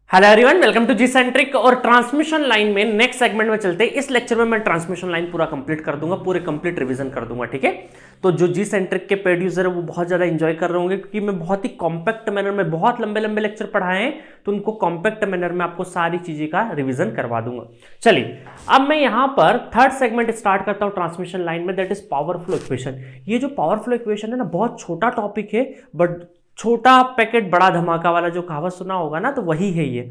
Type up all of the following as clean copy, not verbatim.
Hello everyone, welcome to G Centric. और transmission line में next segment में चलते हैं। इस लेक्चर में मैं ट्रांसमिशन लाइन पूरा कंप्लीट कर दूंगा, पूरे कंप्लीट रिवीजन कर दूंगा, ठीक है। तो जो जी सेंट्रिक के पेड यूजर है वो बहुत ज्यादा एंजॉय कर रहे होंगे, क्योंकि मैं बहुत ही कॉम्पैक्ट मैनर में बहुत लंबे लंबे लेक्चर पढ़ाए हैं, तो उनको कॉम्पैक्ट मैनर में आपको सारी चीजें का रिविजन करवा दूंगा। चलिए, अब मैं यहां पर थर्ड सेगमेंट स्टार्ट करता हूं ट्रांसमिशन लाइन में, that is power flow equation. ये जो पावर फ्लो इक्वेशन है ना, बहुत छोटा टॉपिक है, बट छोटा पैकेट बड़ा धमाका वाला जो कहावत सुना होगा ना, तो वही है ये,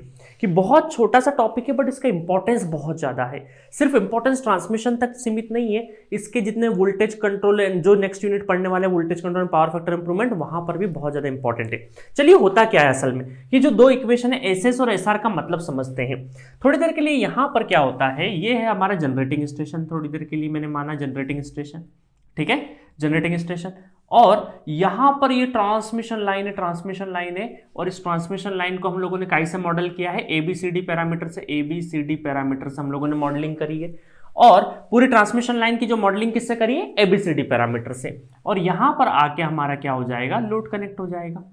कि बहुत छोटा सा टॉपिक है बट इसका इंपॉर्टेंस बहुत ज्यादा है। सिर्फ इंपॉर्टेंस ट्रांसमिशन तक सीमित नहीं है, इसके जितने वोल्टेज कंट्रोल जो नेक्स्ट यूनिट पढ़ने वाले voltage control and power factor improvement, वहां पर भी बहुत ज्यादा इंपॉर्टेंट है। चलिए, होता क्या है असल में, कि जो दो इक्वेशन है एसएस और एसआर का मतलब समझते हैं थोड़ी देर के लिए। यहां पर क्या होता है, ये है हमारा जनरेटिंग स्टेशन, थोड़ी देर के लिए मैंने माना जनरेटिंग स्टेशन, ठीक है, जनरेटिंग स्टेशन। और यहां पर ये ट्रांसमिशन लाइन है, ट्रांसमिशन लाइन है, और इस ट्रांसमिशन लाइन को हम लोगों ने कैसे मॉडल किया है, एबीसीडी पैरामीटर से, एबीसीडी पैरामीटर से हम लोगों ने मॉडलिंग करी है। और पूरी ट्रांसमिशन लाइन की जो मॉडलिंग किससे करी है, एबीसीडी पैरामीटर से। और यहां पर आके हमारा क्या हो जाएगा, लोड कनेक्ट हो जाएगा,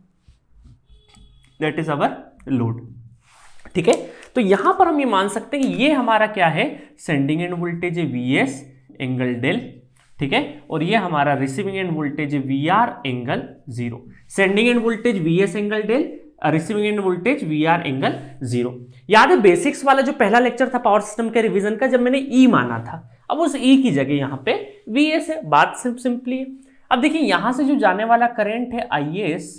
दैट इज अवर लोड, ठीक है। तो यहां पर हम ये मान सकते हैं कि ये हमारा क्या है, सेंडिंग एंड वोल्टेज है वीएस एंगल डेल, ठीक है, और ये हमारा receiving end voltage V R angle zero. Sending end voltage V S angle del, receiving end voltage V R angle zero. याद है बेसिक्स वाला जो पहला लेक्चर था पावर सिस्टम के रिवीजन का, जब मैंने ई माना था, अब उस ई की जगह यहां पे वी एस है, बात सिर्फ सिंपली है। अब देखिए, यहां से जो जाने वाला करंट है आई एस,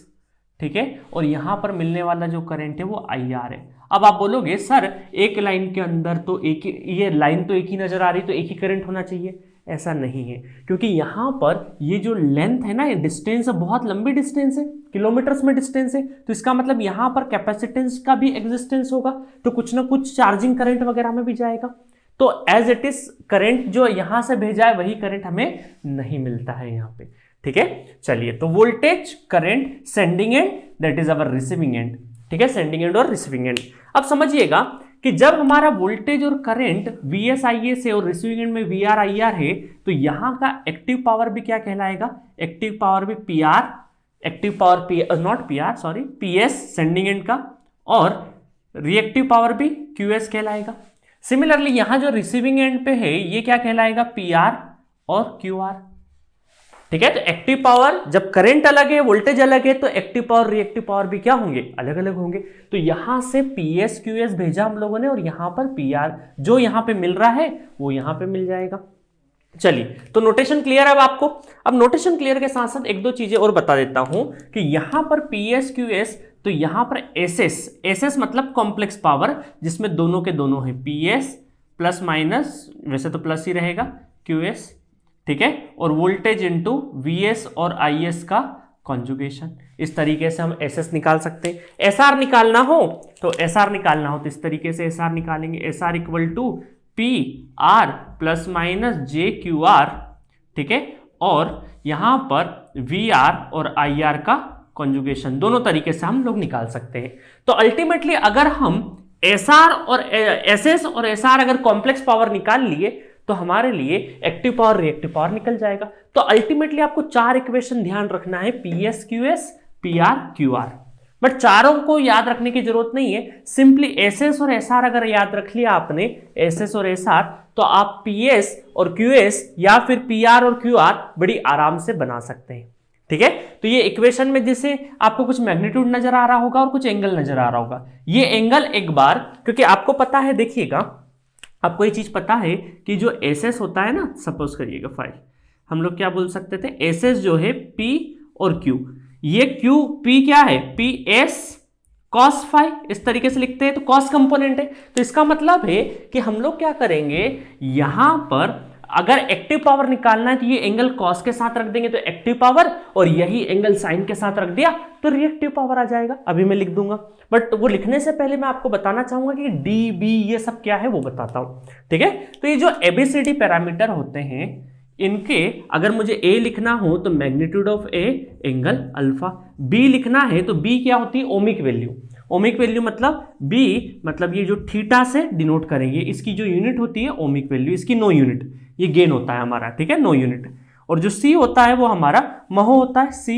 ठीक है, और यहां पर मिलने वाला जो करंट है वो आई आर है। अब आप बोलोगे सर एक लाइन के अंदर तो एक ही, ये लाइन तो एक ही नजर आ रही, तो एक ही करंट होना चाहिए। ऐसा नहीं है, क्योंकि यहां पर ये जो लेंथ है ना, ये डिस्टेंस है, बहुत लंबी डिस्टेंस है, किलोमीटर्स में डिस्टेंस है, तो इसका मतलब यहां पर कैपेसिटेंस का भी एग्जिस्टेंस होगा, तो कुछ ना कुछ चार्जिंग करंट वगैरह में भी जाएगा। तो एज इट इज करंट जो यहां से भेजा है वही करंट हमें नहीं मिलता है यहां पे, ठीक है। चलिए, तो voltage current sending end, that is our receiving end, ठीक है, सेंडिंग एंड और रिसीविंग एंड। अब समझिएगा कि जब हमारा वोल्टेज और current V S I S है और रिसीविंग एंड में वी आर आई आर है, तो यहां का एक्टिव पावर भी क्या कहलाएगा, एक्टिव पावर भी P R, active power P, not P R sorry, P S sending end का, और रिएक्टिव पावर भी क्यू एस कहलाएगा। सिमिलरली यहां जो रिसीविंग एंड पे है ये क्या कहलाएगा, पी आर और क्यू आर, ठीक है। तो एक्टिव पावर, जब करंट अलग है वोल्टेज अलग है, तो एक्टिव पावर रिएक्टिव पावर भी क्या होंगे, अलग अलग होंगे। तो यहां से पीएस क्यूएस भेजा हम लोगों ने, और यहां पर पीआर जो यहां पे मिल रहा है वो यहां पे मिल जाएगा। चलिए, तो नोटेशन क्लियर है अब आपको। अब नोटेशन क्लियर के साथ साथ एक दो चीजें और बता देता हूं, कि यहां पर पीएस क्यूएस, तो यहां पर एसएस, एसएस मतलब कॉम्प्लेक्स पावर, जिसमें दोनों के दोनों है, पीएस प्लस माइनस, वैसे तो प्लस ही रहेगा, क्यूएस, ठीक है, और वोल्टेज इनटू वीएस और आईएस का कॉन्जुगेशन। इस तरीके से हम एसएस निकाल सकते हैं। एसआर निकालना हो तो इस तरीके से एसआर निकालेंगे, SR equal to P R plus minus J Q R, ठीक है, और यहां पर वी आर और आई आर का कॉन्जुगेशन, दोनों तरीके से हम लोग निकाल सकते हैं। तो अल्टीमेटली अगर हम एसआर और एसएस और एसआर अगर कॉम्प्लेक्स पावर निकाल लिए, तो हमारे लिए एक्टिव पावर रिएक्टिव पावर निकल जाएगा। तो अल्टीमेटली आपको चार इक्वेशन ध्यान रखना है, PS QS, PR QR, but चारों को याद रखने की जरूरत नहीं है। सिंपली एसएस और एसआर अगर याद रख लिया आपने, एसएस और एसआर, तो आप पीएस और क्यूएस या फिर पीआर और क्यूआर बड़ी आराम से बना सकते हैं, ठीक है। तो ये इक्वेशन में जैसे आपको कुछ मैग्नीट्यूड नजर आ रहा होगा और कुछ एंगल नजर आ रहा होगा, ये एंगल एक बार, क्योंकि आपको पता है, देखिएगा आपको ये चीज पता है कि जो एसएस होता है ना, सपोज करिएगा फाइल, हम लोग क्या बोल सकते थे, एसएस जो है पी और क्यू, ये क्यू पी क्या है, पी एस कॉस फाई, इस तरीके से लिखते हैं, तो कॉस कंपोनेंट है। तो इसका मतलब है कि हम लोग क्या करेंगे, यहां पर अगर एक्टिव पावर निकालना है तो ये एंगल कॉस के साथ रख देंगे तो एक्टिव पावर, और यही एंगल साइन के साथ रख दिया तो रिएक्टिव पावर आ जाएगा। अभी मैं लिख दूंगा, बट वो लिखने से पहले मैं आपको बताना चाहूंगा कि डी बी ये सब क्या है वो बताता हूं, ठीक है। तो ये जो एबीसीडी पैरामीटर होते हैं, इनके अगर मुझे ए लिखना हो तो magnitude of A angle alpha, B लिखना है तो बी क्या होती है, ओमिक वैल्यू, ओमिक वैल्यू मतलब बी मतलब ये जो थीटा से डिनोट करेंगे, इसकी जो यूनिट होती है ओमिक वैल्यू, इसकी नो यूनिट, ये गेन होता है हमारा, ठीक है, नो यूनिट। और जो सी होता है वो हमारा महो होता है, सी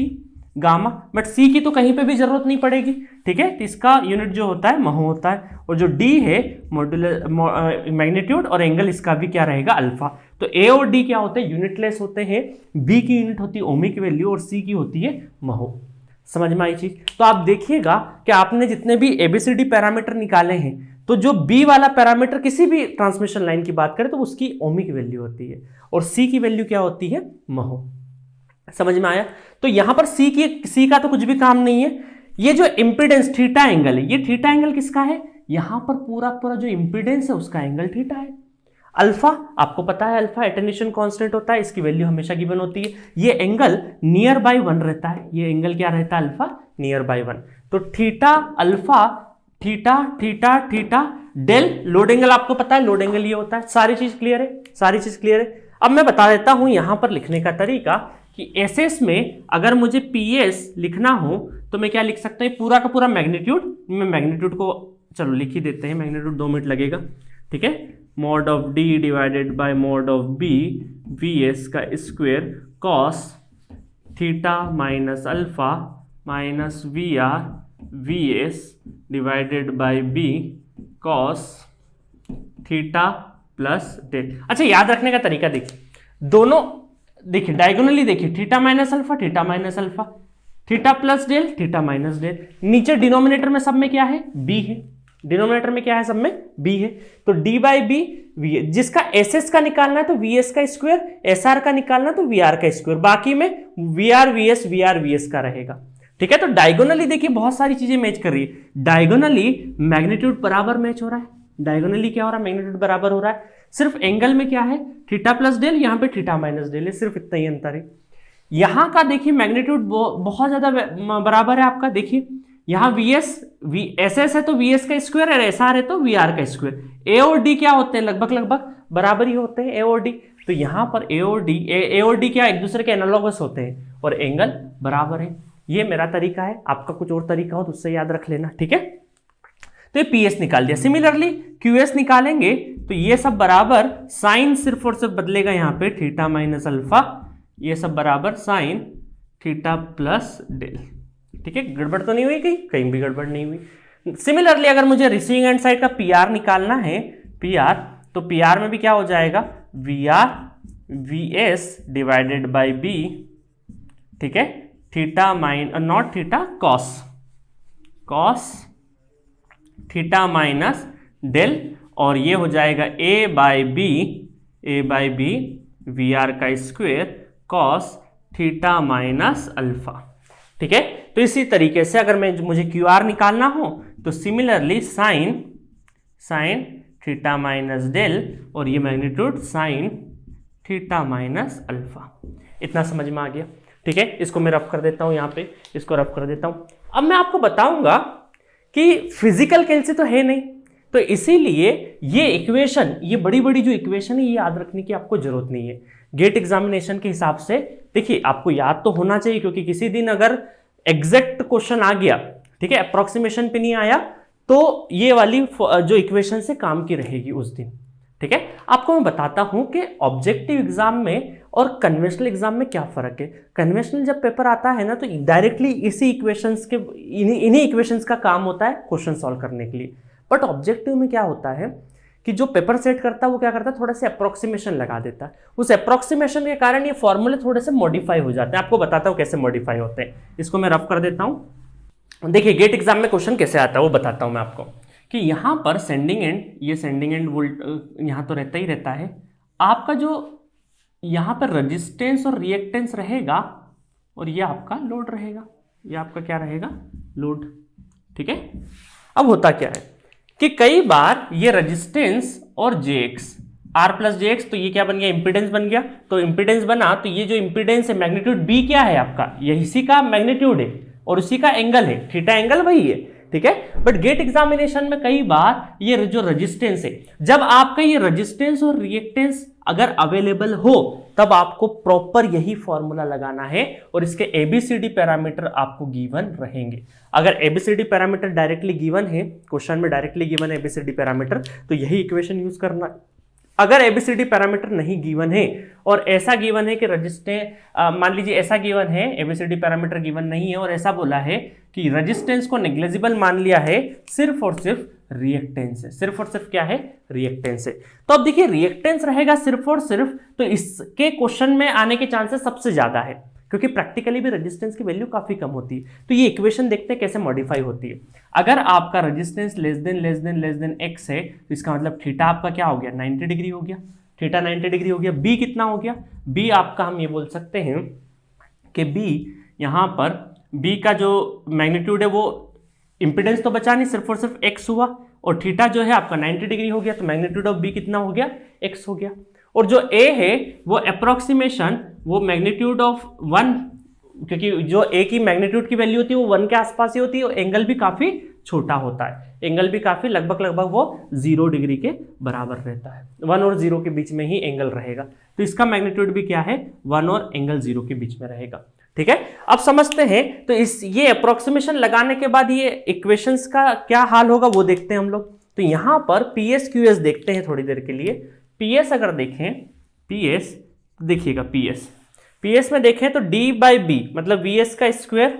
गामा, बट सी की तो कहीं पे भी जरूरत नहीं पड़ेगी, ठीक है। तो इसका यूनिट जो होता है महो होता है, और जो डी है मॉड्यूलर मैग्नीट्यूड, और एंगल इसका भी क्या रहेगा अल्फा। तो ए और डी क्या होते हैं, यूनिटलेस होते हैं। बी की यूनिट होती है ओमिक वैल्यू और सी की होती है महो। समझ में आई चीज। तो आप देखिएगा कि आपने जितने भी एबीसीडी पैरामीटर निकाले हैं, तो जो बी वाला पैरामीटर किसी भी ट्रांसमिशन लाइन की बात करें तो उसकी ओमिक वैल्यू होती है, और सी की वैल्यू क्या होती है, महो। समझ में आया। तो यहां पर सी का तो कुछ भी काम नहीं है। ये जो इंपीडेंस थीटा एंगल है, ये थीटा एंगल किसका है, यहां पर पूरा पूरा जो इंपीडेंस है उसका एंगल थीटा है। अल्फा आपको पता है, अल्फा एटेन्यूएशन कांस्टेंट होता है, इसकी वैल्यू हमेशा गिवन होती है। ये एंगल नियर बाय 1 रहता है, ये एंगल क्या रहता है, अल्फा नियर बाय 1। तो theta alpha theta theta theta del, load angle आपको पता है, लोड एंगल ये होता है। सारी चीज क्लियर है, सारी चीज क्लियर है। अब मैं बता देता हूं यहां पर लिखने का तरीका कि एसएस में अगर मुझे पीएस लिखना हो तो मैं क्या लिख सकता हूं, पूरा का पूरा मैग्नीट्यूड, मैं मैग्नीट्यूड को चलो लिख ही देते हैं, मैग्नीट्यूड 2 मिनट लगेगा, ठीक है। Mod of D divided by mod of B V S का square cos theta minus alpha minus V R V S divided by B cos theta plus del. अच्छा, याद रखने का तरीका देखिए, दोनों देखिए डायगोनली देखिए, theta minus alpha theta minus alpha, theta plus del theta minus del. नीचे डिनोमिनेटर में सब में क्या है, बी है, डिनोमिनेटर में क्या है, सब में बी है। तो डी बाई बी वी, जिसका एस एस का निकालना है तो वी एस का स्क्वायर, एस आर का निकालना तो वी आर का स्क्वायर, बाकी में वी आर वी एस का रहेगा, ठीक है। तो डायगोनली देखिए बहुत सारी चीजें मैच कर रही है। डायगोनली मैग्नीट्यूड बराबर मैच हो रहा है, डायगोनली क्या हो रहा है, मैग्नीट्यूड बराबर हो रहा है। सिर्फ एंगल में क्या है, थीटा प्लस डेल, यहाँ पे थीटा माइनस डेल है, सिर्फ इतना ही अंतर है। यहां का देखिए मैग्नीट्यूड बहुत ज्यादा बराबर है आपका। देखिए यहाँ एस एस है तो वी एस का स्क्वायर है, एस आर है तो वी आर का स्क्वायर। ए और डी क्या होते हैं, लगभग बराबर ही होते हैं, ए और डी। तो यहां पर ए और डी क्या एक दूसरे के एनालॉगस होते हैं, और एंगल बराबर है। ये मेरा तरीका है, आपका कुछ और तरीका हो तो उससे याद रख लेना, ठीक है। तो ये पीएस निकाल दिया। सिमिलरली क्यूएस निकालेंगे तो ये सब बराबर, साइन सिर्फ और सिर्फ बदलेगा यहाँ पे, थीटा माइनस अल्फा, ये सब बराबर साइन थीटा प्लस डेल, ठीक है। गड़बड़ तो नहीं हुई, कहीं भी गड़बड़ नहीं हुई। सिमिलरली अगर मुझे रिसीविंग एंड साइड का पीआर निकालना है, पीआर, तो पीआर में भी क्या हो जाएगा, V R V S divided by B, ठीक है, theta naught theta cos theta minus del, और ये हो जाएगा A by B V R का square cos theta minus alpha, ठीक है। तो इसी तरीके से अगर मुझे क्यू आर निकालना हो तो similarly sine theta minus del, और ये magnitude sine theta minus alpha. इतना समझ में आ गया, ठीक है। इसको मैं रफ कर देता हूं, यहाँ पे इसको रफ कर देता हूं। अब मैं आपको बताऊंगा कि फिजिकल कैसे तो है नहीं, तो इसीलिए ये इक्वेशन, ये बड़ी बड़ी जो इक्वेशन है ये याद रखने की आपको जरूरत नहीं है। गेट एग्जामिनेशन के हिसाब से देखिए आपको याद तो होना चाहिए, क्योंकि किसी दिन अगर एग्जैक्ट क्वेश्चन आ गया, ठीक है, अप्रोक्सीमेशन पे नहीं आया, तो ये वाली जो इक्वेशन से काम की रहेगी उस दिन, ठीक है। आपको मैं बताता हूं कि ऑब्जेक्टिव एग्जाम में और कन्वेंशनल एग्जाम में क्या फर्क है। कन्वेंशनल जब पेपर आता है ना तो डायरेक्टली इसी इक्वेशंस के, इन्हीं इक्वेशंस का काम होता है क्वेश्चन सॉल्व करने के लिए। बट ऑब्जेक्टिव में क्या होता है कि जो पेपर सेट करता है वो क्या करता है, थोड़ा सा अप्रोक्सीमेशन लगा देता है। उस अप्रोक्सीमेशन के कारण ये फॉर्मूले थोड़े से मॉडिफाई हो जाते हैं। आपको बताता हूँ कैसे मॉडिफाई होते हैं, इसको मैं रफ कर देता हूँ। देखिए गेट एग्जाम में क्वेश्चन कैसे आता है वो बताता हूँ मैं आपको, कि यहाँ पर सेंडिंग एंड, ये सेंडिंग एंड वोल्ट यहाँ तो रहता ही रहता है। आपका जो यहाँ पर रजिस्टेंस और रिएक्टेंस रहेगा, और ये आपका लोड रहेगा, ये आपका क्या रहेगा, लोड, ठीक है। अब होता क्या है कि कई बार ये रजिस्टेंस और जेएक्स, आर प्लस जेएक्स, तो ये क्या बन गया, इंपीडेंस बन गया। तो इंपीडेंस बना तो ये जो इंपीडेंस है, मैग्नीट्यूड बी क्या है आपका, ये इसी का मैग्नीट्यूड है और उसी का एंगल है, थीटा एंगल वही है, ठीक है। बट गेट एग्जामिनेशन में कई बार ये जो रजिस्टेंस है, जब आपका ये रजिस्टेंस और रिएक्टेंस अगर अवेलेबल हो तब आपको प्रॉपर यही फॉर्मूला लगाना है, और इसके एबीसीडी पैरामीटर आपको गिवन रहेंगे। अगर एबीसीडी पैरामीटर डायरेक्टली गिवन है, क्वेश्चन में डायरेक्टली गिवन है एबीसीडी पैरामीटर, तो यही इक्वेशन यूज करना, अगर एबीसीडी पैरामीटर नहीं गिवन है और ऐसा गिवन है कि रजिस्टेंस, मान लीजिए ऐसा गिवन है, एबीसीडी पैरामीटर गिवन नहीं है और ऐसा बोला है कि रजिस्टेंस को नेग्लिजिबल मान लिया है, सिर्फ और सिर्फ रिएक्टेंस है, सिर्फ और सिर्फ क्या है, रिएक्टेंस है। तो अब देखिए रिएक्टेंस रहेगा सिर्फ और सिर्फ, तो इसके क्वेश्चन में आने के चांसेस सबसे ज्यादा है, क्योंकि प्रैक्टिकली भी रेजिस्टेंस की वैल्यू काफी कम होती है। तो ये इक्वेशन देखते हैं कैसे मॉडिफाई होती है। अगर आपका रेजिस्टेंस लेस देन एक्स है, तो इसका मतलब थीटा आपका क्या हो गया, 90 डिग्री हो गया, थीटा 90 डिग्री हो गया। बी कितना हो गया, बी आपका हम ये बोल सकते हैं कि बी यहाँ पर बी का जो मैग्नीट्यूड है वो इंपिडेंस तो बचा नहीं, सिर्फ और सिर्फ एक्स हुआ, और थीटा जो है आपका 90 डिग्री हो गया, तो मैग्नीट्यूड ऑफ बी कितना हो गया, एक्स हो गया। और जो ए है वो अप्रोक्सीमेशन, वो मैग्नीट्यूड ऑफ 1, क्योंकि जो ए की मैग्नीट्यूड की वैल्यू होती है वो 1 के आसपास ही होती है, और एंगल भी काफी छोटा होता है, एंगल भी काफी लगभग वो 0 डिग्री के बराबर रहता है, 1 और 0 के बीच में ही एंगल रहेगा। तो इसका मैग्नीट्यूड भी क्या है, 1 और एंगल 0 के बीच में रहेगा। ठीक है, अब समझते हैं। तो ये अप्रोक्सीमेशन लगाने के बाद ये इक्वेशंस का क्या हाल होगा वो देखते हैं हम लोग। तो यहां पर पीएस क्यूएस देखते हैं थोड़ी देर के लिए। पीएस अगर देखें, पीएस देखिएगा, पीएस में देखें तो डी बाई बी मतलब वीएस का स्क्वायर,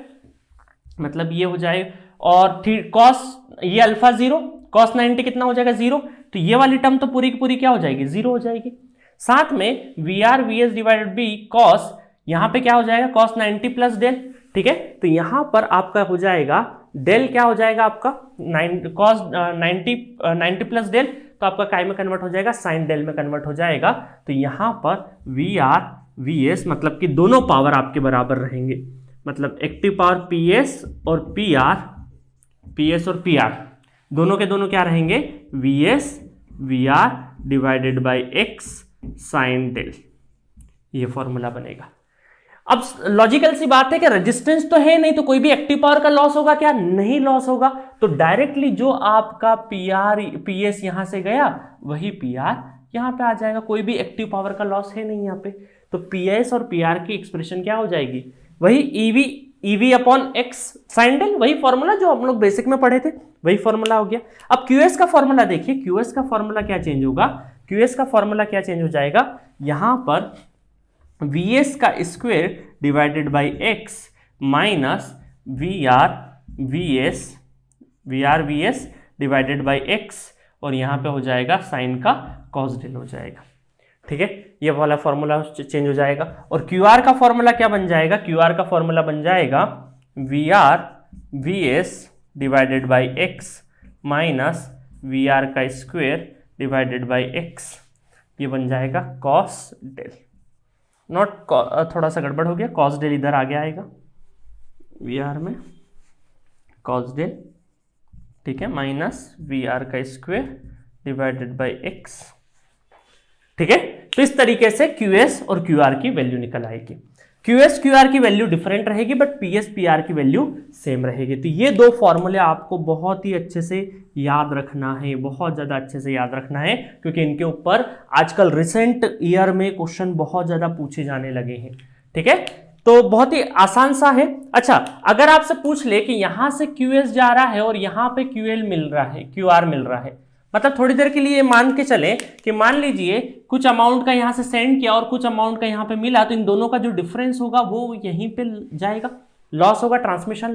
मतलब ये हो जाए, और कॉस ये अल्फा 0, कॉस 90 कितना हो जाएगा, 0। तो ये वाली टर्म तो पूरी की पूरी क्या हो जाएगी, 0 हो जाएगी। साथ में V R V S divided B cos, यहां पे क्या हो जाएगा, कॉस 90 प्लस डेल। ठीक है, तो यहां पर आपका हो जाएगा डेल, क्या हो जाएगा आपका कॉस 90 प्लस डेल, तो आपका काय में कन्वर्ट हो जाएगा, साइन डेल में कन्वर्ट हो जाएगा। तो यहां पर वी आर वी एस मतलब कि दोनों पावर आपके बराबर रहेंगे, मतलब एक्टिव पावर पीएस और पीआर, पीएस और पीआर दोनों के दोनों क्या रहेंगे, V S V R divided by X sine del, ये फॉर्मूला बनेगा। अब लॉजिकल सी बात है कि रेजिस्टेंस तो है नहीं, तो कोई भी एक्टिव पावर का लॉस होगा क्या, नहीं लॉस होगा। तो डायरेक्टली जो आपका पीआर पीएस यहां से गया वही पीआर यहां पे आ जाएगा, कोई भी एक्टिव पावर का लॉस है नहीं यहाँ पे। तो पीएस और पीआर की एक्सप्रेशन क्या हो जाएगी, वही EV upon X sine del, वही फॉर्मूला जो हम लोग बेसिक में पढ़े थे, वही फॉर्मूला हो गया। अब क्यूएस का फॉर्मूला देखिए, क्यूएस का फॉर्मूला क्या चेंज होगा, क्यूएस का फॉर्मूला क्या चेंज हो जाएगा, यहां पर Vs का square divided by X minus V R V S divided by X, और यहाँ पे हो जाएगा साइन का कॉस डेल हो जाएगा। ठीक है, ये वाला फॉर्मूला चेंज हो जाएगा। और क्यू आर का फॉर्मूला क्या बन जाएगा, क्यू आर का फॉर्मूला बन जाएगा V R V S divided by X minus V R का स्क्वायर डिवाइडेड बाई एक्स, ये बन जाएगा कॉस डेल, नॉट थोड़ा सा गड़बड़ हो गया, कॉस डेल इधर आगे आएगा वी आर में, कॉस डेल, ठीक है, माइनस वी आर का स्क्वायर डिवाइडेड बाई एक्स। ठीक है, तो इस तरीके से क्यूएस और क्यूआर की वैल्यू निकल आएगी। क्यूएस क्यूआर की वैल्यू डिफरेंट रहेगी, बट पीएस पीआर की वैल्यू सेम रहेगी। तो ये दो फॉर्मूले आपको बहुत ही अच्छे से याद रखना है, बहुत ज़्यादा अच्छे से याद रखना है, क्योंकि इनके ऊपर आजकल रिसेंट ईयर में क्वेश्चन बहुत ज़्यादा पूछे जाने लगे हैं। ठीक है, तो बहुत ही आसान सा है। अच्छा, अगर आपसे पूछ ले कि यहां से क्यूएस जा रहा है और यहां पे क्यूएल मिल रहा है, क्यूआर मिल रहा है, मतलब थोड़ी देर के लिए मान के चले कि मान लीजिए कुछ अमाउंट का यहां से सेंड किया और कुछ अमाउंट का यहां पे मिला, तो इन दोनों का जो डिफरेंस होगा वो यहीं पे जाएगा, लॉस होगा, ट्रांसमिशन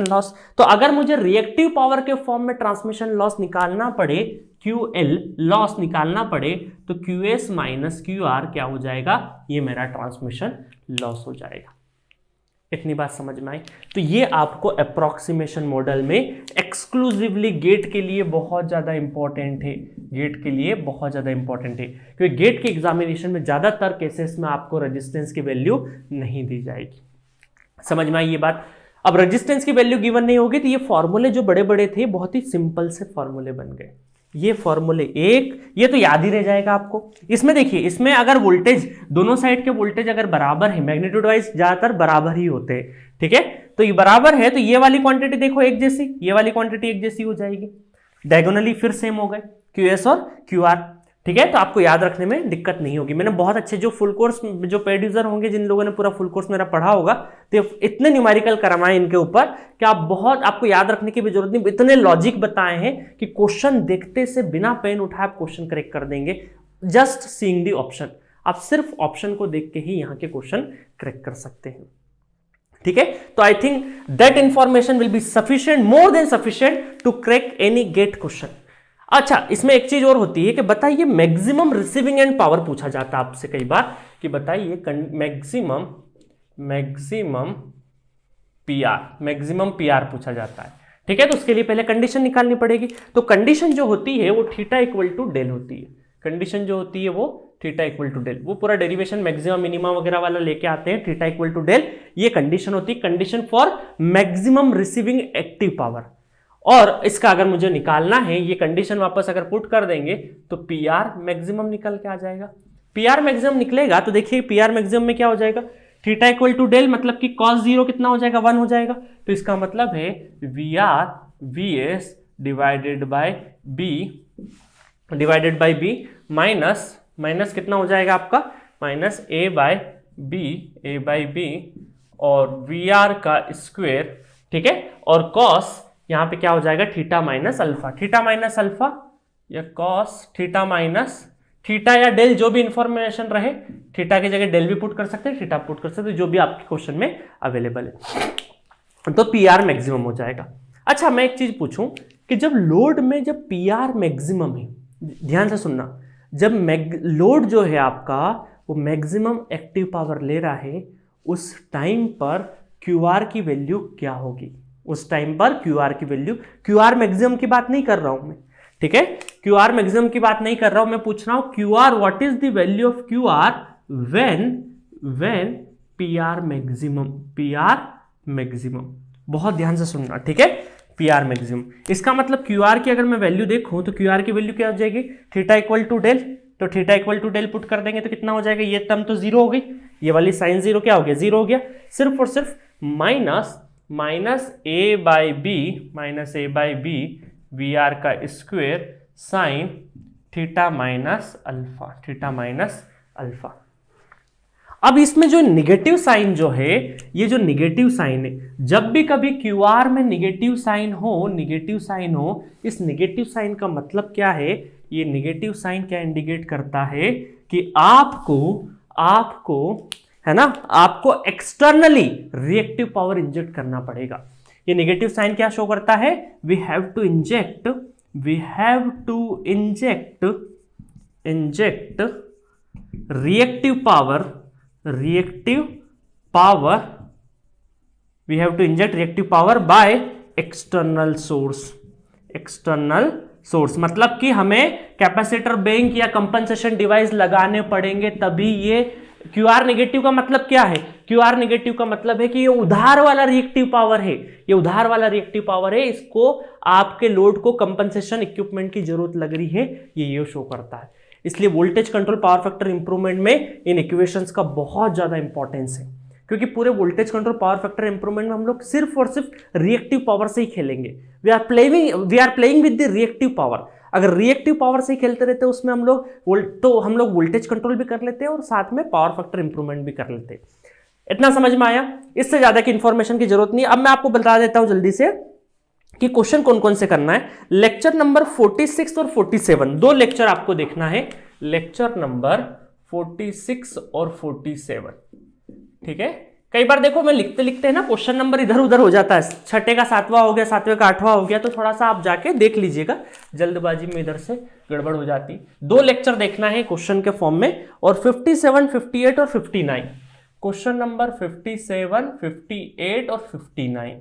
लॉस। तो अगर मुझे रिएक्टिव पावर के फॉर्म में ट्रांसमिशन लॉस निकालना पड़े, QL लॉस निकालना पड़े, तो QS माइनस QR क्या हो जाएगा, ये मेरा ट्रांसमिशन लॉस हो जाएगा। इतनी बात समझ में आई। तो ये आपको अप्रोक्सीमेशन मॉडल में एक्सक्लूसिवली गेट के लिए बहुत ज़्यादा इंपॉर्टेंट है, गेट के लिए बहुत ज़्यादा इंपॉर्टेंट है, क्योंकि गेट के एग्जामिनेशन में ज़्यादातर केसेस में आपको रेजिस्टेंस की वैल्यू नहीं दी जाएगी। समझ में आई ये बात। अब रेजिस्टेंस की वैल्यू गिवन नहीं होगी, तो ये फॉर्मूले जो बड़े बड़े थे बहुत ही सिंपल से फॉर्मूले बन गए। ये फॉर्मूले ये तो याद ही रह जाएगा आपको। इसमें देखिए, इसमें अगर वोल्टेज, दोनों साइड के वोल्टेज अगर बराबर है, मैग्नीट्यूड वाइज ज्यादातर बराबर ही होते हैं, ठीक है, तो ये बराबर है, तो ये वाली क्वांटिटी देखो एक जैसी, ये वाली क्वांटिटी एक जैसी हो जाएगी, डायगोनली फिर सेम हो गए QS और QR। ठीक है, तो आपको याद रखने में दिक्कत नहीं होगी। मैंने बहुत अच्छे जो फुल कोर्स जो पेड यूजर होंगे, जिन लोगों ने पूरा फुल कोर्स मेरा पढ़ा होगा, तो इतने न्यूमेरिकल करवाए इनके ऊपर कि आपको याद रखने की भी जरूरत नहीं, इतने लॉजिक बताए हैं कि क्वेश्चन देखते से बिना पेन उठाए आप क्वेश्चन करेक्ट कर देंगे, जस्ट सीइंग द ऑप्शन। आप सिर्फ ऑप्शन को देख के ही यहाँ के क्वेश्चन करेक्ट कर सकते हैं। ठीक है, तो I think that information will be sufficient, more than sufficient to crack any GATE question. अच्छा, इसमें एक चीज और होती है कि बताइए मैक्सिमम रिसीविंग एंड पावर पूछा जाता है आपसे कई बार कि बताइए मैक्सिमम पीआर पूछा जाता है। ठीक है, तो उसके लिए पहले कंडीशन निकालनी पड़ेगी। तो कंडीशन जो होती है वो थीटा इक्वल टू डेल होती है। कंडीशन जो होती है वो थीटा इक्वल टू डेल, वो पूरा डेरिवेशन मैक्सिमम मिनिमम वगैरह वाला लेके आते हैं, थीटा इक्वल टू डेल, ये कंडीशन होती है, condition for maximum receiving active power. और इसका अगर मुझे निकालना है, ये कंडीशन वापस अगर पुट कर देंगे तो पी आर मैक्सिमम निकल के आ जाएगा। पी आर मैक्सिमम निकलेगा तो देखिए पी आर मैक्सिमम में क्या हो जाएगा, थीटा इक्वल टू डेल, मतलब कि कॉस जीरो कितना हो जाएगा, 1 हो जाएगा। तो इसका मतलब है V R V S divided by B minus कितना हो जाएगा आपका, माइनस ए बाई बी और वी आर का स्क्वायर। ठीक है, और कॉस यहां पे क्या हो जाएगा, थीटा माइनस अल्फा या कॉस थीटा माइनस थीटा या डेल, जो भी इंफॉर्मेशन रहे, थीटा की जगह डेल भी पुट कर सकते हैं, थीटा पुट कर सकते हैं, जो भी आपके क्वेश्चन में अवेलेबल है, तो पी आर मैक्सिमम हो जाएगा। अच्छा, मैं एक चीज पूछूं कि जब लोड में जब पी आर मैक्सिमम है, ध्यान से सुनना, जब लोड जो है आपका वो मैक्सिमम एक्टिव पावर ले रहा है, उस टाइम पर क्यू आर की वैल्यू क्या होगी, उस टाइम पर क्यू आर की वैल्यू, क्यू आर मैक्सिमम की बात नहीं कर रहा हूं मैं, ठीक है, क्यू आर मैक्सिमम की बात नहीं कर रहा हूं मैं, पूछ रहा हूं Q R, what is the value of Q R when P R maximum, बहुत ध्यान से सुनना, ठीक है, पी आर मैक्सिमम। इसका मतलब क्यू आर की अगर मैं वैल्यू देखूं तो क्यू आर की वैल्यू क्या हो जाएगी, थीटा इक्वल टू डेल, तो theta equal to del put कर देंगे तो कितना हो जाएगा, ये टर्म तो जीरो हो गई, ये वाली साइन जीरो क्या हो गया, जीरो हो गया, सिर्फ और सिर्फ minus A by B V R का square sine theta minus alpha. अब इसमें जो निगेटिव साइन जो है, ये जो निगेटिव साइन है, जब भी कभी क्यू आर में निगेटिव साइन हो, इस निगेटिव साइन का मतलब क्या है, ये निगेटिव साइन क्या इंडिकेट करता है कि आपको है ना, आपको एक्सटर्नली रिएक्टिव पावर इंजेक्ट करना पड़ेगा। ये नेगेटिव साइन क्या शो करता है, we have to inject reactive power by external source, मतलब कि हमें कैपेसिटर बैंक या कंपनसेशन डिवाइस लगाने पड़ेंगे, तभी ये क्यू आर नेगेटिव का मतलब क्या है, क्यू आर नेगेटिव का मतलब है कि ये उधार वाला रिएक्टिव पावर है, इसको आपके लोड को कंपनसेशन इक्विपमेंट की जरूरत लग रही है, ये शो करता है। इसलिए voltage control power factor improvement में इन इक्वेशंस का बहुत ज्यादा इंपॉर्टेंस है, क्योंकि पूरे voltage control power factor improvement में हम लोग सिर्फ और सिर्फ रिएक्टिव पावर से ही खेलेंगे। We are playing with the reactive power. अगर रिएक्टिव पावर से ही खेलते रहते हैं उसमें हम लोग वोल्टेज कंट्रोल भी कर लेते हैं और साथ में पावर फैक्टर इंप्रूवमेंट भी कर लेते हैं। इतना समझ में आया, इससे ज्यादा की इंफॉर्मेशन की जरूरत नहीं। अब मैं आपको बता देता हूं जल्दी से कि क्वेश्चन कौन कौन से करना है। लेक्चर नंबर 46 और 47 दो लेक्चर आपको देखना है, लेक्चर नंबर 46 और 47, ठीक है। कई बार देखो मैं लिखते लिखते है ना क्वेश्चन नंबर इधर उधर हो जाता है, छठे का सातवां हो गया, सातवें का आठवां हो गया, तो थोड़ा सा आप जाके देख लीजिएगा, जल्दबाजी में इधर से गड़बड़ हो जाती। दो लेक्चर देखना है क्वेश्चन के फॉर्म में, और 57, 58 और 59, क्वेश्चन नंबर 57, 58 और 59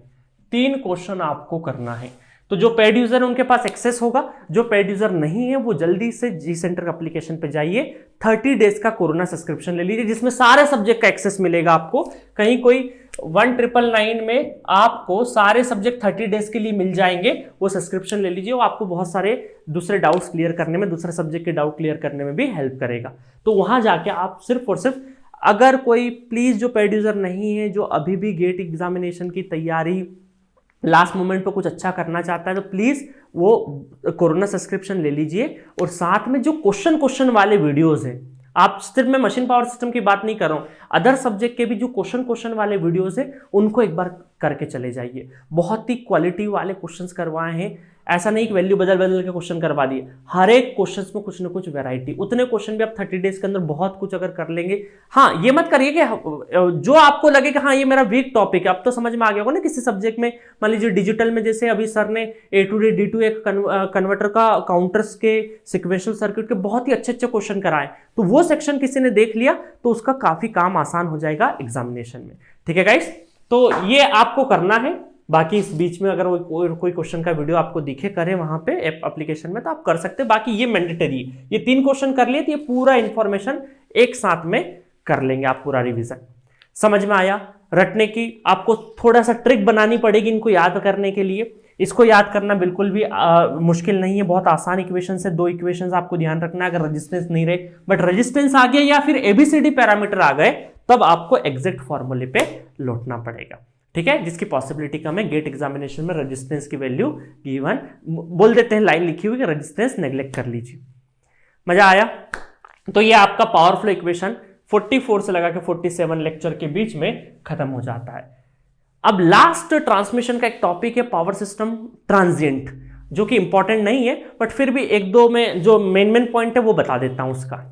तीन क्वेश्चन आपको करना है। तो जो पेड यूजर है उनके पास एक्सेस होगा, जो पेड यूजर नहीं है वो जल्दी से जी सेंटर एप्लीकेशन पे जाइए, 30 डेज का कोरोना सब्सक्रिप्शन ले लीजिए, जिसमें सारे सब्जेक्ट का एक्सेस मिलेगा आपको। कहीं कोई 1999 में आपको सारे सब्जेक्ट 30 डेज के लिए मिल जाएंगे, वो सब्सक्रिप्शन ले लीजिए, वो आपको बहुत सारे दूसरे डाउट्स क्लियर करने में, दूसरे सब्जेक्ट के डाउट क्लियर करने में भी हेल्प करेगा। तो वहां जाके आप सिर्फ और सिर्फ, अगर कोई प्लीज जो पेड यूजर नहीं है, जो अभी भी गेट एग्जामिनेशन की तैयारी लास्ट मोमेंट पे कुछ अच्छा करना चाहता है तो प्लीज वो कोरोना सब्सक्रिप्शन ले लीजिए। और साथ में जो क्वेश्चन वाले वीडियोस हैं, आप सिर्फ मैं मशीन पावर सिस्टम की बात नहीं कर रहा हूं, अदर सब्जेक्ट के भी जो क्वेश्चन वाले वीडियोस हैं उनको एक बार करके चले जाइए। बहुत ही क्वालिटी वाले क्वेश्चंस करवाए हैं, ऐसा नहीं कि वैल्यू बदल बदल के क्वेश्चन करवा दिए, हर एक क्वेश्चन में कुछ ना कुछ वैरायटी। उतने क्वेश्चन भी आप 30 डेज के अंदर बहुत कुछ अगर कर लेंगे। हाँ, ये मत करिए कि जो आपको लगे कि हाँ ये मेरा वीक टॉपिक है, अब तो समझ में आ गया होगा ना किसी सब्जेक्ट में। मान लीजिए डिजिटल में जैसे अभी सर ने A2D D2A कन्वर्टर का काउंटर्स के सिक्वेंशियल सर्किट के बहुत ही अच्छे क्वेश्चन कराए, तो वो सेक्शन किसी ने देख लिया तो उसका काफी काम आसान हो जाएगा एग्जामिनेशन में। ठीक है गाइस, तो ये आपको करना है। बाकी इस बीच में अगर कोई क्वेश्चन का वीडियो आपको दिखे करे वहां पे एप्लीकेशन में तो आप कर सकते हैं। बाकी ये मैंडेटरी है, ये 3 क्वेश्चन कर लिए तो ये पूरा इंफॉर्मेशन एक साथ में कर लेंगे आप, पूरा रिवीजन। समझ में आया? रटने की आपको थोड़ा सा ट्रिक बनानी पड़ेगी इनको याद करने के लिए। इसको याद करना बिल्कुल भी मुश्किल नहीं है, बहुत आसान इक्वेशन है। 2 इक्वेशन आपको ध्यान रखना है, अगर रेजिस्टेंस नहीं रहे बट रेजिस्टेंस आ गया या फिर ABCD पैरामीटर आ गए तब आपको एग्जैक्ट फॉर्मूले पे लौटना पड़ेगा। ठीक है, जिसकी पॉसिबिलिटी कम है। गेट एग्जामिनेशन में रेजिस्टेंस की वैल्यू गिवन बोल देते हैं, लाइन लिखी हुई कि रेजिस्टेंस नेग्लेक्ट कर लीजिए। मजा आया? तो ये आपका पावर फ्लो इक्वेशन 44 से लगा के 47 लेक्चर के बीच में खत्म हो जाता है। अब लास्ट ट्रांसमिशन का एक टॉपिक है पावर सिस्टम ट्रांजिएंट, जो कि इंपॉर्टेंट नहीं है बट फिर भी 1-2 में जो मेन पॉइंट है वो बता देता हूं उसका।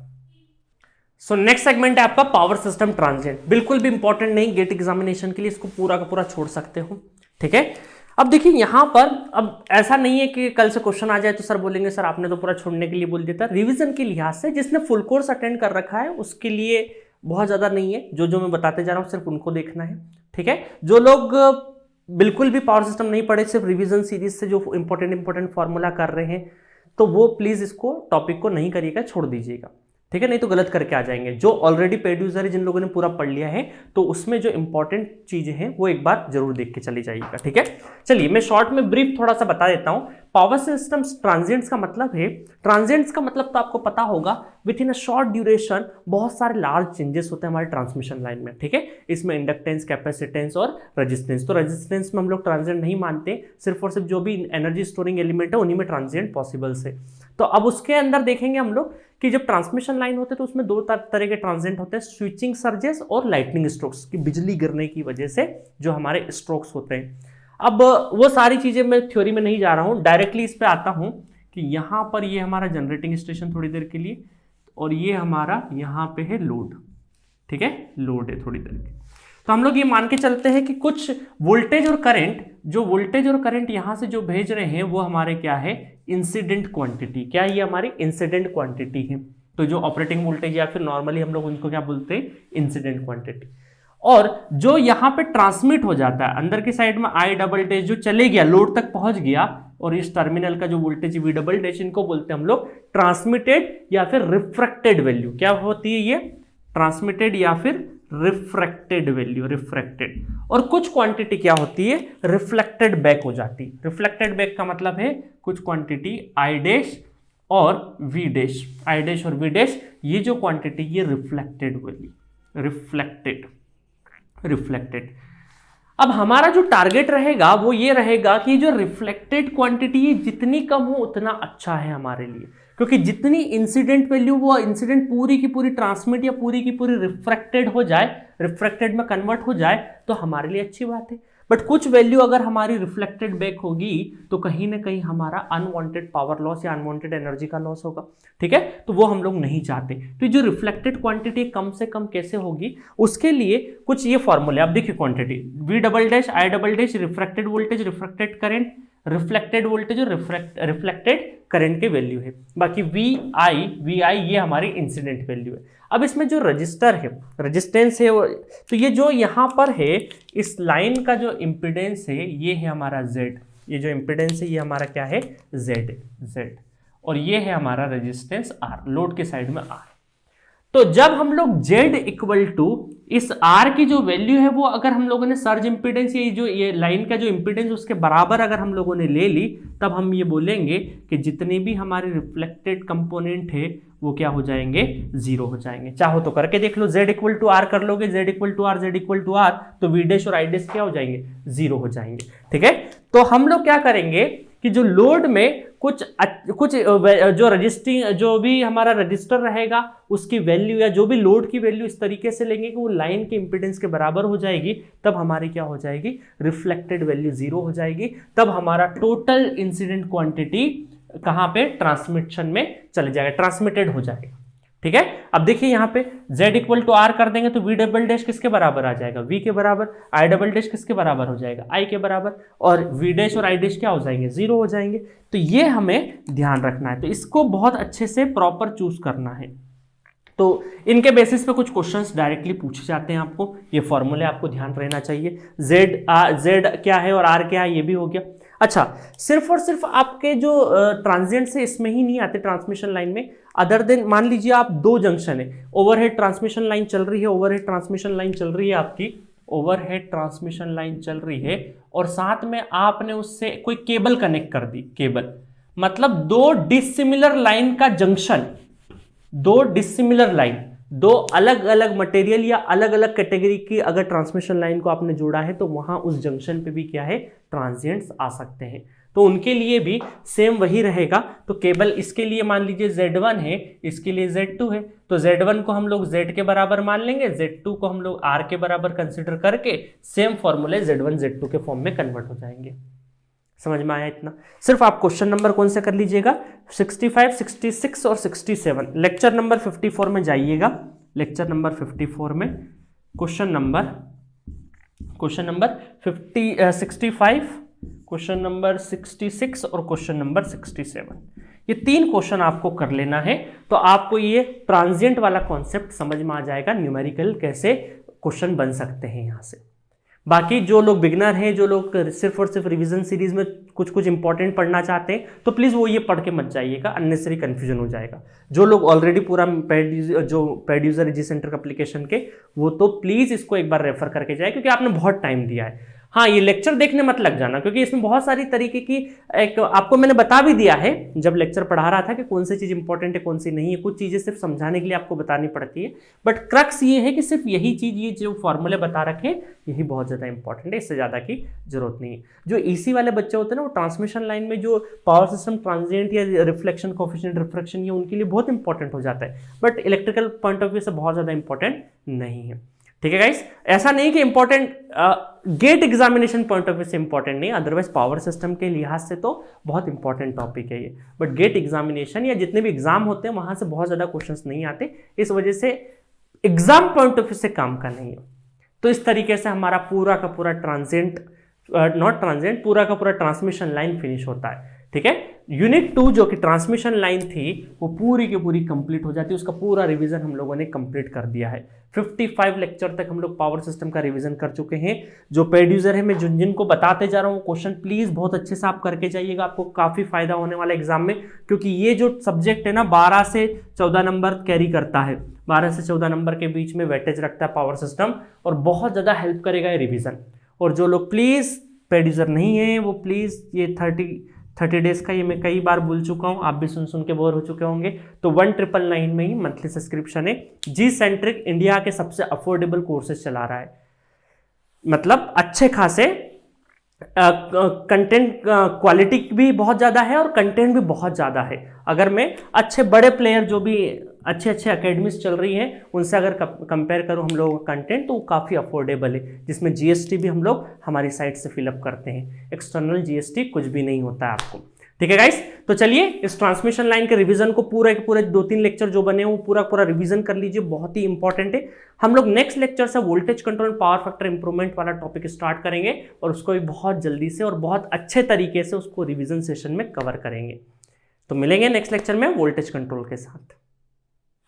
सो नेक्स्ट सेगमेंट है आपका पावर सिस्टम ट्रांजिएंट, बिल्कुल भी इंपॉर्टेंट नहीं गेट एग्जामिनेशन के लिए, इसको पूरा का पूरा छोड़ सकते हो। ठीक है, अब देखिए यहां पर अब ऐसा नहीं है कि कल से क्वेश्चन आ जाए तो सर बोलेंगे सर आपने तो पूरा छोड़ने के लिए बोल दिया था। रिवीजन के लिहाज से जिसने फुल कोर्स अटेंड कर रखा है उसके लिए बहुत ज्यादा नहीं है, जो मैं बताते जा रहा हूं सिर्फ उनको देखना है। ठीक है, जो लोग बिल्कुल भी पावर सिस्टम नहीं पढ़े, सिर्फ रिवीजन सीरीज से जो इंपॉर्टेंट फॉर्मूला कर रहे हैं तो वो प्लीज इसको टॉपिक को नहीं करिएगा, छोड़ दीजिएगा। ठीक है, नहीं तो गलत करके आ जाएंगे। जो ऑलरेडी पेड यूजर है, जिन लोगों ने पूरा पढ़ लिया है, तो उसमें जो इंपॉर्टेंट चीजें हैं वो एक बार जरूर देख के चली जाइएगा। ठीक है, चलिए मैं शॉर्ट में ब्रीफ थोड़ा सा बता देता हूं। पावर सिस्टम ट्रांजिएंट्स का मतलब है, ट्रांजिएंट्स का मतलब तो आपको पता होगा, with in a short duration बहुत सारे लार्ज चेंजेस होते हैं हमारे ट्रांसमिशन लाइन में। ठीक है, इसमें इंडक्टेंस, कैपेसिटेंस और रेजिस्टेंस। तो रेजिस्टेंस में हम लोग ट्रांजिएंट नहीं मानते, सिर्फ और सिर्फ जो भी एनर्जी स्टोरिंग एलिमेंट है उन्हीं में ट्रांजिएंट पॉसिबल्स है। तो अब उसके अंदर देखेंगे हम लोग कि जब ट्रांसमिशन लाइन होते हैं तो उसमें 2 तरह के ट्रांजिएंट होते हैं, स्विचिंग सर्जेस और लाइटनिंग स्ट्रोक्स, की बिजली गिरने की वजह से जो हमारे स्ट्रोक्स होते हैं। अब वो सारी चीजें मैं थ्योरी में नहीं जा रहा हूं, डायरेक्टली इस पे आता हूं कि यहां पर ये हमारा जनरेटिंग स्टेशन थोड़ी देर के लिए, और ये हमारा यहां पे है लोड। ठीक है, लोड है थोड़ी देर के। तो हम लोग ये मान के चलते हैं कि कुछ वोल्टेज और करंट, जो वोल्टेज और करंट यहां से जो भेज रहे हैं वो हमारे क्या है, इंसिडेंट क्वांटिटी। क्या ये हमारी इंसिडेंट क्वांटिटी है। तो जो ऑपरेटिंग वोल्टेज या फिर नॉर्मली हम लोग उनको क्या बोलते हैं, इंसिडेंट क्वांटिटी। और जो यहां पे ट्रांसमिट हो जाता है अंदर की साइड में I डबल डैश, जो चले गया लोड तक पहुंच गया, और इस टर्मिनल का जो वोल्टेज V डबल डैश, इनको बोलते हैं हम लोग ट्रांसमिटेड या फिर रिफ्रैक्टेड वैल्यू। क्या होती है ये, ट्रांसमिटेड या फिर रिफ्रैक्टेड वैल्यू, रिफ्रैक्टेड। और कुछ क्वांटिटी क्या होती है, रिफ्लेक्टेड बैक हो जाती है। रिफ्लेक्टेड बैक का मतलब है कुछ क्वांटिटी I डैश और V डैश, I डैश और V डैश, ये जो क्वांटिटी ये रिफ्लेक्टेड वैल्यू, रिफ्लेक्टेड। अब हमारा जो टारगेट रहेगा वो ये रहेगा कि जो रिफ्लेक्टेड क्वांटिटी जितनी कम हो उतना अच्छा है हमारे लिए, क्योंकि जितनी इंसिडेंट वैल्यू, वो इंसिडेंट पूरी की पूरी ट्रांसमिट या पूरी की पूरी रिफ्रैक्टेड हो जाए, रिफ्रैक्टेड में कन्वर्ट हो जाए तो हमारे लिए अच्छी बात है। बट कुछ वैल्यू अगर हमारी रिफ्लेक्टेड बैक होगी तो कहीं ना कहीं हमारा अनवांटेड पावर लॉस या अनवांटेड एनर्जी का लॉस होगा। ठीक है, तो वो हम लोग नहीं चाहते। तो जो रिफ्लेक्टेड क्वांटिटी कम से कम कैसे होगी, उसके लिए कुछ ये फॉर्मूले आप देखिए। Quantity V double dash I double dash, refracted voltage, refracted current, reflected voltage और रिफ्लेक्टेड करंट के वैल्यू है। बाकी VI ये हमारी इंसिडेंट वैल्यू है। अब इसमें जो रजिस्टर है, रेजिस्टेंस है, तो ये जो यहाँ पर है, इस लाइन का जो इम्पीडेंस है ये है हमारा Z। ये जो इम्पीडेंस है ये हमारा क्या है, Z। और ये है हमारा रेजिस्टेंस R, लोड के साइड में R। तो जब हम लोग Z इक्वल टू इस R की जो वैल्यू है वो अगर हम लोगों ने सर्ज इंपीडेंस, ये लाइन का जो इंपीडेंस उसके बराबर अगर हम लोगों ने ले ली, तब हम ये बोलेंगे कि जितने भी हमारे रिफ्लेक्टेड कंपोनेंट है वो क्या हो जाएंगे, जीरो हो जाएंगे। चाहो तो करके देख लो, z इक्वल टू आर कर लोगे, z equal to R, z equal to R, तो v डैश और i डैश क्या हो जाएंगे, जीरो हो जाएंगे। ठीक है, तो हम लोग क्या करेंगे कि जो लोड में कुछ जो रजिस्टिंग, जो भी हमारा रजिस्टर रहेगा उसकी वैल्यू या जो भी लोड की वैल्यू इस तरीके से लेंगे कि वो लाइन के इंपीडेंस के बराबर हो जाएगी, तब हमारी क्या हो जाएगी, रिफ्लेक्टेड वैल्यू जीरो हो जाएगी। तब हमारा टोटल इंसिडेंट क्वांटिटी कहां पे, ट्रांसमिशन में चले जाएगा, ट्रांसमिटेड हो जाएगा। ठीक है, अब देखिए यहां पे z इक्वल टू आर कर देंगे तो v डबल डैश किसके बराबर आ जाएगा, v के बराबर, i डबल डैश किसके बराबर हो जाएगा, i के बराबर, और v डैश और i डैश क्या हो जाएंगे, जीरो हो जाएंगे। तो ये हमें ध्यान रखना है, तो इसको बहुत अच्छे से प्रॉपर चूज करना है। तो इनके बेसिस पे कुछ क्वेश्चंस डायरेक्टली पूछे जाते हैं आपको, ये फॉर्मूले आपको ध्यान रहना चाहिए। z क्या है और r क्या है ये भी हो गया। अच्छा, सिर्फ और सिर्फ आपके जो ट्रांजिएंट से इसमें ही नहीं आते ट्रांसमिशन लाइन में, अदर देन मान लीजिए आप दो जंक्शन है, ओवरहेड ट्रांसमिशन लाइन चल रही है, ओवरहेड ट्रांसमिशन लाइन चल रही है आपकी, ओवरहेड ट्रांसमिशन लाइन चल रही है, और साथ में आपने उससे कोई केबल कनेक्ट कर दी, केबल मतलब दो डिसिमिलर लाइन का जंक्शन, दो डिसिमिलर लाइन, दो अलग अलग मटेरियल या अलग अलग कैटेगरी की अगर ट्रांसमिशन लाइन को आपने जोड़ा है तो वहां उस जंक्शन पे भी क्या है, ट्रांजिएंट्स आ सकते हैं। तो उनके लिए भी सेम वही रहेगा। तो केबल इसके लिए मान लीजिए Z1 है, इसके लिए Z2 है, तो Z1 को हम लोग Z के बराबर मान लेंगे, Z2 को हम लोग R के बराबर कंसिडर करके सेम फॉर्मूले Z1 Z2 के फॉर्म में कन्वर्ट हो जाएंगे। समझ में आया इतना? सिर्फ आप क्वेश्चन नंबर कौन से कर लीजिएगा, 65, 66 और 67, लेक्चर नंबर 54 में जाइएगा, लेक्चर नंबर 54 में क्वेश्चन नंबर 65, क्वेश्चन नंबर 66 और क्वेश्चन नंबर 67, ये तीन क्वेश्चन आपको कर लेना है। तो आपको ये ट्रांजिएंट वाला कॉन्सेप्ट समझ में आ जाएगा, न्यूमेरिकल कैसे क्वेश्चन बन सकते हैं यहाँ से। बाकी जो लोग बिगनर हैं, जो लोग सिर्फ और सिर्फ रिवीजन सीरीज में कुछ कुछ इंपॉर्टेंट पढ़ना चाहते हैं, तो प्लीज़ वो ये पढ़ के मत जाइएगा, अननेसेसरी कन्फ्यूजन हो जाएगा। जो लोग ऑलरेडी पूरा जो पेड यूजर जी सेंटर का एप्लीकेशन के, वो तो प्लीज़ इसको एक बार रेफर करके जाए, क्योंकि आपने बहुत टाइम दिया है। हाँ, ये लेक्चर देखने मत लग जाना, क्योंकि इसमें बहुत सारी तरीके की एक आपको मैंने बता भी दिया है जब लेक्चर पढ़ा रहा था कि कौन सी चीज़ इंपॉर्टेंट है कौन सी नहीं है। कुछ चीज़ें सिर्फ समझाने के लिए आपको बतानी पड़ती है, बट क्रक्स ये है कि सिर्फ यही चीज़, ये जो फॉर्मूले बता रखे यही बहुत ज़्यादा इंपॉर्टेंट है, इससे ज़्यादा की जरूरत नहीं है। जो ईसी वाले बच्चे होते हैं ना, वो ट्रांसमिशन लाइन में जो पावर सिस्टम ट्रांजिएंट या रिफ्लेक्शन कोएफिशिएंट रिफ्रैक्शन, ये उनके लिए बहुत इंपॉर्टेंट हो जाता है, but electrical point of view से बहुत ज़्यादा इंपॉर्टेंट नहीं है। ठीक है गाइस, ऐसा नहीं कि important GATE examination point of view से इंपॉर्टेंट नहीं, अदरवाइज पावर सिस्टम के लिहाज से तो बहुत इंपॉर्टेंट टॉपिक है ये, बट गेट एग्जामिनेशन या जितने भी एग्जाम होते हैं वहां से बहुत ज्यादा क्वेश्चंस नहीं आते, इस वजह से एग्जाम पॉइंट ऑफ व्यू से काम का नहीं है। तो इस तरीके से हमारा पूरा का पूरा पूरा का पूरा ट्रांसमिशन लाइन फिनिश होता है। ठीक है, यूनिट 2 जो कि ट्रांसमिशन लाइन थी वो पूरी की पूरी कंप्लीट हो जाती है, उसका पूरा रिवीजन हम लोगों ने कंप्लीट कर दिया है। 55 लेक्चर तक हम लोग पावर सिस्टम का रिवीजन कर चुके हैं। जो पेड यूजर है, मैं जिनको बताते जा रहा हूँ क्वेश्चन प्लीज बहुत अच्छे से आप करके जाइएगा, आपको काफी फायदा होने वाला एग्जाम में, क्योंकि ये जो सब्जेक्ट है ना 12 से 14 नंबर कैरी करता है, 12 से 14 नंबर के बीच में वेटेज रखता है पावर सिस्टम, और बहुत ज्यादा हेल्प करेगा ये रिविजन। और जो लोग प्लीज पेड यूजर नहीं है वो प्लीज ये 30 डेज का, ये मैं कई बार बोल चुका हूँ, आप भी सुन के बोर हो चुके होंगे, तो 1999 में ही मंथली सब्सक्रिप्शन है। जी सेंट्रिक इंडिया के सबसे अफोर्डेबल कोर्सेज चला रहा है, मतलब अच्छे खासे कंटेंट क्वालिटी भी बहुत ज़्यादा है और कंटेंट भी बहुत ज़्यादा है। अगर मैं अच्छे बड़े प्लेयर जो भी अच्छे अकेडमीज चल रही हैं उनसे अगर कंपेयर करूं हम लोगों का कंटेंट, तो वो काफ़ी अफोर्डेबल है, जिसमें जीएसटी भी हम लोग हमारी साइट से फिलअप करते हैं, एक्सटर्नल जीएसटी कुछ भी नहीं होता है आपको। ठीक है गाइस, तो चलिए इस ट्रांसमिशन लाइन के रिवीजन को पूरे 2-3 लेक्चर जो बने वो पूरा रिवीजन कर लीजिए, बहुत ही इंपॉर्टेंट है। हम लोग नेक्स्ट लेक्चर से voltage control power factor improvement वाला टॉपिक स्टार्ट करेंगे और उसको भी बहुत जल्दी से और बहुत अच्छे तरीके से उसको रिवीजन सेशन में कवर करेंगे। तो मिलेंगे नेक्स्ट लेक्चर में वोल्टेज कंट्रोल के साथ।